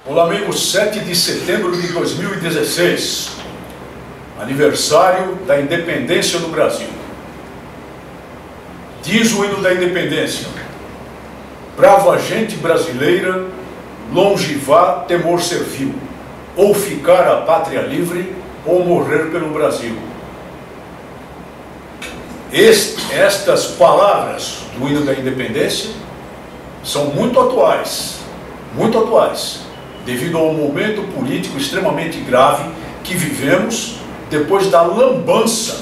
Olá, amigos, 7 de setembro de 2016, aniversário da independência do Brasil. Diz o hino da independência: brava gente brasileira, longe vá temor servil, ou ficar a pátria livre, ou morrer pelo Brasil. Estas palavras do hino da independência são muito atuais, devido ao momento político extremamente grave que vivemos depois da lambança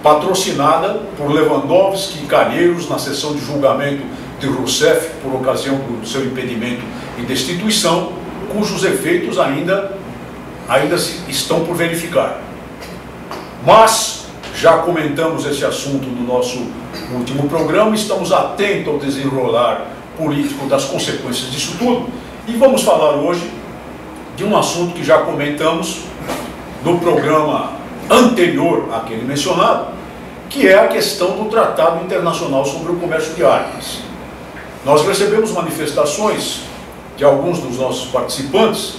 patrocinada por Lewandowski e Calheiros na sessão de julgamento de Rousseff por ocasião do seu impedimento e destituição, cujos efeitos ainda estão por verificar. Mas já comentamos esse assunto no nosso último programa, estamos atentos ao desenrolar político das consequências disso tudo, e vamos falar hoje de um assunto que já comentamos no programa anterior àquele mencionado, que é a questão do Tratado Internacional sobre o Comércio de Armas. Nós recebemos manifestações de alguns dos nossos participantes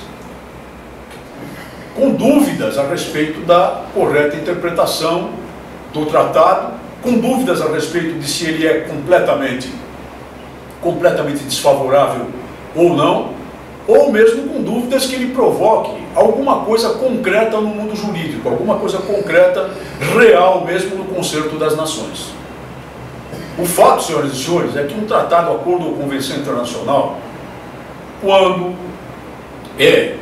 com dúvidas a respeito da correta interpretação do tratado, com dúvidas a respeito de se ele é completamente desfavorável ou não, ou mesmo com dúvidas que ele provoque alguma coisa concreta no mundo jurídico, alguma coisa concreta, real mesmo no concerto das nações. O fato, senhoras e senhores, é que um tratado, acordo ou convenção internacional, quando é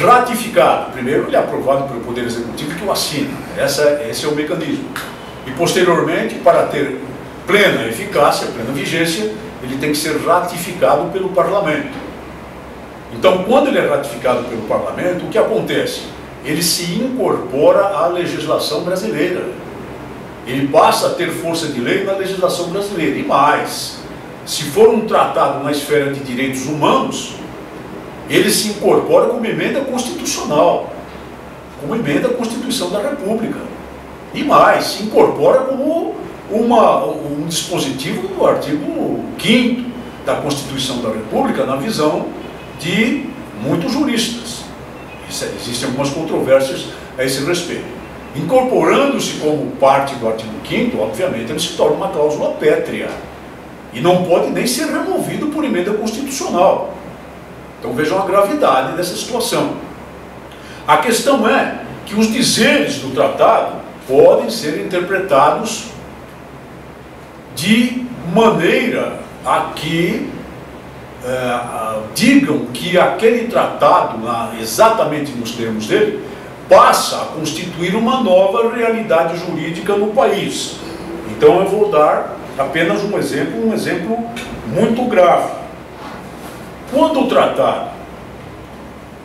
ratificado, primeiro ele é aprovado pelo Poder Executivo que o assina, esse é o mecanismo, e posteriormente, para ter plena eficácia, plena vigência, ele tem que ser ratificado pelo Parlamento. Então, quando ele é ratificado pelo Parlamento, o que acontece? Ele se incorpora à legislação brasileira. Ele passa a ter força de lei na legislação brasileira. E mais, se for um tratado na esfera de direitos humanos, ele se incorpora como emenda constitucional, como emenda à Constituição da República. E mais, se incorpora como um dispositivo do artigo 5º da Constituição da República, na visão de muitos juristas. Existem algumas controvérsias a esse respeito. Incorporando-se como parte do artigo 5º, obviamente, ele se torna uma cláusula pétrea e não pode nem ser removido por emenda constitucional. Então vejam a gravidade dessa situação. A questão é que os dizeres do tratado podem ser interpretados de maneira a que digam que aquele tratado, exatamente nos termos dele, passa a constituir uma nova realidade jurídica no país. Então eu vou dar apenas um exemplo muito grave. Quando o tratado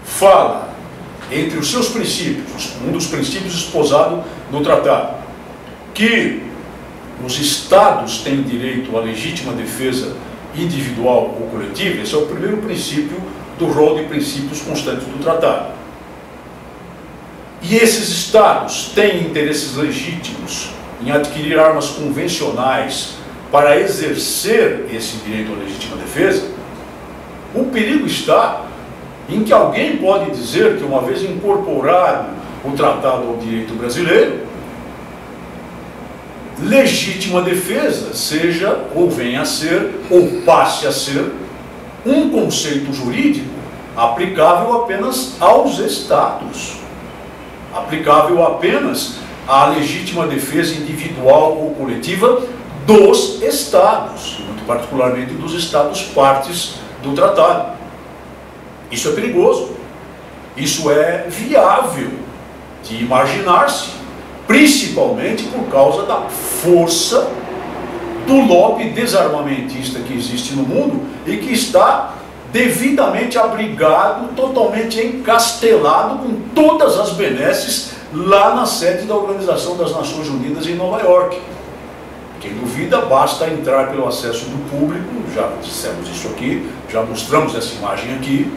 fala, entre os seus princípios, um dos princípios esposados no tratado, que os Estados têm direito à legítima defesa individual ou coletiva, esse é o primeiro princípio do rol de princípios constantes do tratado. E esses Estados têm interesses legítimos em adquirir armas convencionais para exercer esse direito à legítima defesa. O perigo está em que alguém pode dizer que, uma vez incorporado o tratado ao direito brasileiro, legítima defesa seja, ou venha a ser, ou passe a ser, um conceito jurídico aplicável apenas aos Estados, aplicável apenas à legítima defesa individual ou coletiva dos Estados, muito particularmente dos Estados partes do tratado. Isso é perigoso, isso é viável de imaginar-se, principalmente por causa da força do lobby desarmamentista que existe no mundo e que está devidamente abrigado, totalmente encastelado com todas as benesses lá na sede da Organização das Nações Unidas em Nova York. Quem duvida, basta entrar pelo acesso do público, já dissemos isso aqui, já mostramos essa imagem aqui,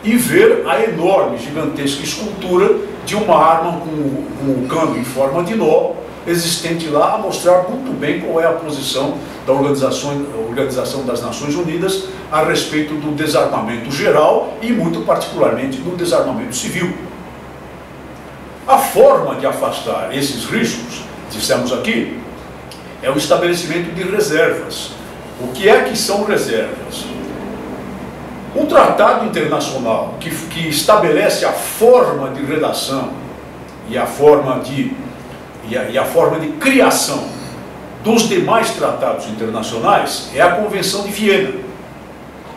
e ver a enorme, gigantesca escultura de uma arma com o câmbio em forma de nó, existente lá a mostrar muito bem qual é a posição da Organização das Nações Unidas a respeito do desarmamento geral e muito particularmente do desarmamento civil. A forma de afastar esses riscos, dissemos aqui, é o estabelecimento de reservas. O que é que são reservas? Um tratado internacional que estabelece a forma de redação e a forma de criação dos demais tratados internacionais é a Convenção de Viena.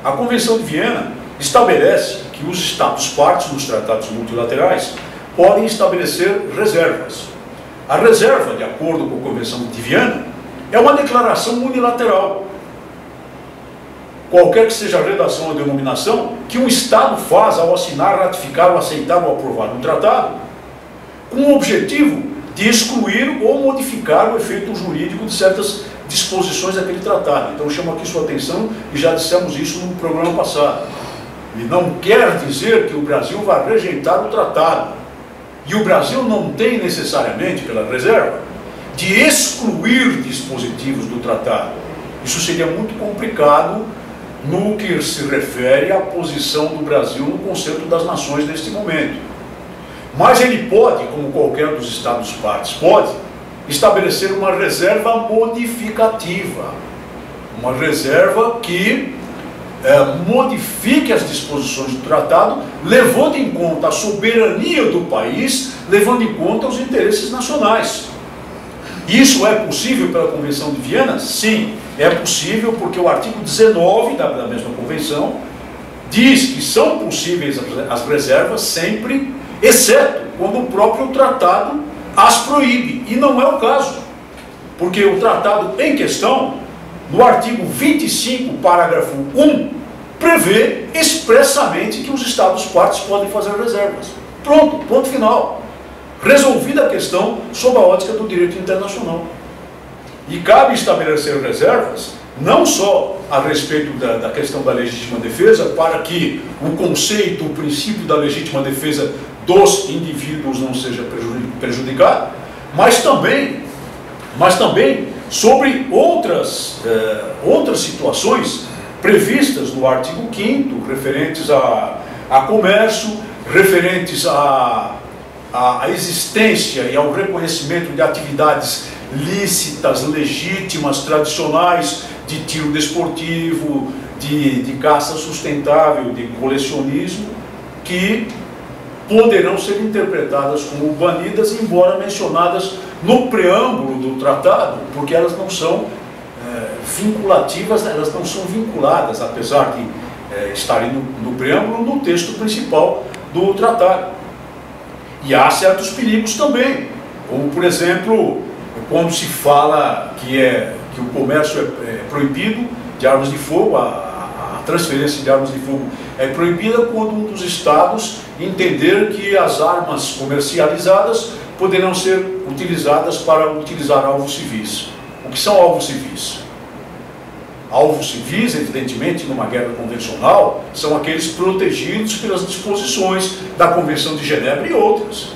A Convenção de Viena estabelece que os Estados-partes nos tratados multilaterais podem estabelecer reservas. A reserva, de acordo com a Convenção de Viena, é uma declaração unilateral. Qualquer que seja a redação ou denominação que um Estado faz ao assinar, ratificar, ou aceitar ou aprovar um tratado, com o objetivo de excluir ou modificar o efeito jurídico de certas disposições daquele tratado. Então eu chamo aqui sua atenção, e já dissemos isso no programa passado. E não quer dizer que o Brasil vai rejeitar o tratado. E o Brasil não tem necessariamente, pela reserva, de excluir dispositivos do tratado. Isso seria muito complicado no que se refere à posição do Brasil no conceito das nações neste momento. Mas ele pode, como qualquer dos Estados-partes pode, estabelecer uma reserva modificativa. Uma reserva que modifique as disposições do tratado, levando em conta a soberania do país, levando em conta os interesses nacionais. Isso é possível pela Convenção de Viena? Sim, é possível porque o artigo 19 da mesma Convenção diz que são possíveis as reservas sempre, exceto quando o próprio tratado as proíbe. E não é o caso, porque o tratado em questão, no artigo 25, parágrafo 1, prevê expressamente que os Estados-partes podem fazer reservas. Pronto, ponto final. Resolvida a questão sob a ótica do direito internacional. E cabe estabelecer reservas, não só a respeito da questão da legítima defesa, para que o conceito, o princípio da legítima defesa dos indivíduos não seja prejudicado, mas também sobre outras situações previstas no artigo 5º, referentes a comércio, referentes à existência e ao reconhecimento de atividades lícitas, legítimas, tradicionais, de tiro desportivo, de caça sustentável, de colecionismo, que poderão ser interpretadas como banidas, embora mencionadas no preâmbulo do tratado, porque elas não são vinculativas, elas não são vinculadas, apesar de estarem no preâmbulo, no texto principal do tratado. E há certos perigos também, como por exemplo, quando se fala que o comércio é proibido de armas de fogo, a transferência de armas de fogo é proibida quando um dos estados entender que as armas comercializadas poderão ser utilizadas para utilizar alvos civis. O que são alvos civis? Alvos civis, evidentemente, numa guerra convencional, são aqueles protegidos pelas disposições da Convenção de Genebra e outras.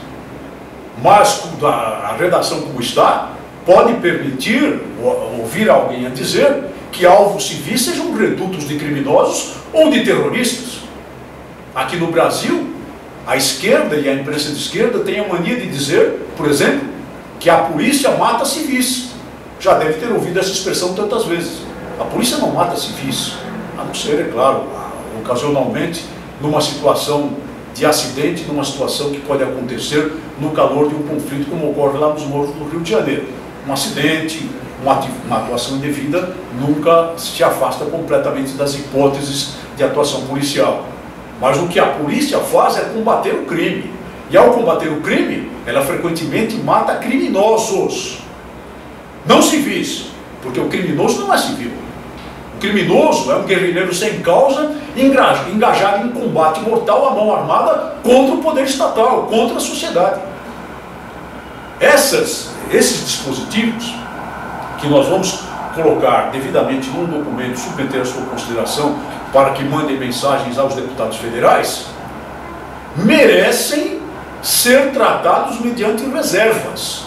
Mas a redação como está, pode permitir ouvir alguém a dizer que alvos civis sejam redutos de criminosos ou de terroristas. Aqui no Brasil, a esquerda e a imprensa de esquerda têm a mania de dizer, por exemplo, que a polícia mata civis. Já deve ter ouvido essa expressão tantas vezes. A polícia não mata civis, a não ser, é claro, ocasionalmente, numa situação de acidente, numa situação que pode acontecer no calor de um conflito, como ocorre lá nos morros do Rio de Janeiro. Um acidente, uma atuação indevida, nunca se afasta completamente das hipóteses de atuação policial. Mas o que a polícia faz é combater o crime. E ao combater o crime, ela frequentemente mata criminosos, não civis, porque o criminoso não é civil. O criminoso é um guerrilheiro sem causa, engajado em combate mortal à mão armada contra o poder estatal, contra a sociedade. Esses dispositivos, que nós vamos colocar devidamente num documento, submeter a sua consideração para que mandem mensagens aos deputados federais, merecem ser tratados mediante reservas.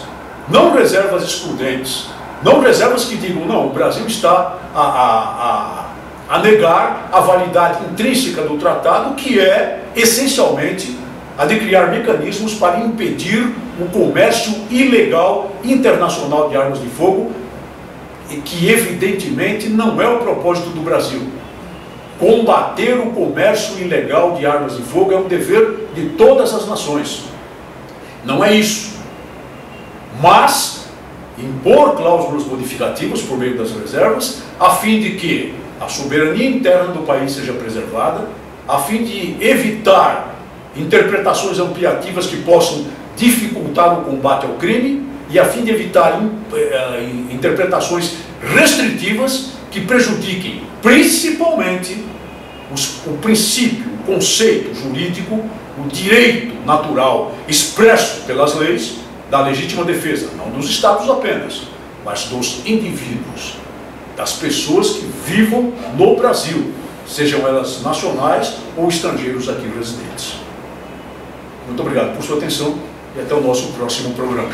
não reservas excludentes, não reservas que digam, não, o Brasil está a negar a validade intrínseca do tratado, que é, essencialmente, a de criar mecanismos para impedir o comércio ilegal internacional de armas de fogo, e que, evidentemente, não é o propósito do Brasil. Combater o comércio ilegal de armas de fogo é um dever de todas as nações. Não é isso. Mas impor cláusulas modificativas por meio das reservas, a fim de que a soberania interna do país seja preservada, a fim de evitar interpretações ampliativas que possam dificultar o combate ao crime e a fim de evitar interpretações restritivas que prejudiquem principalmente o princípio, o conceito jurídico, o direito natural expresso pelas leis da legítima defesa, não dos Estados apenas, mas dos indivíduos, das pessoas que vivam no Brasil, sejam elas nacionais ou estrangeiros aqui residentes. Muito obrigado por sua atenção e até o nosso próximo programa.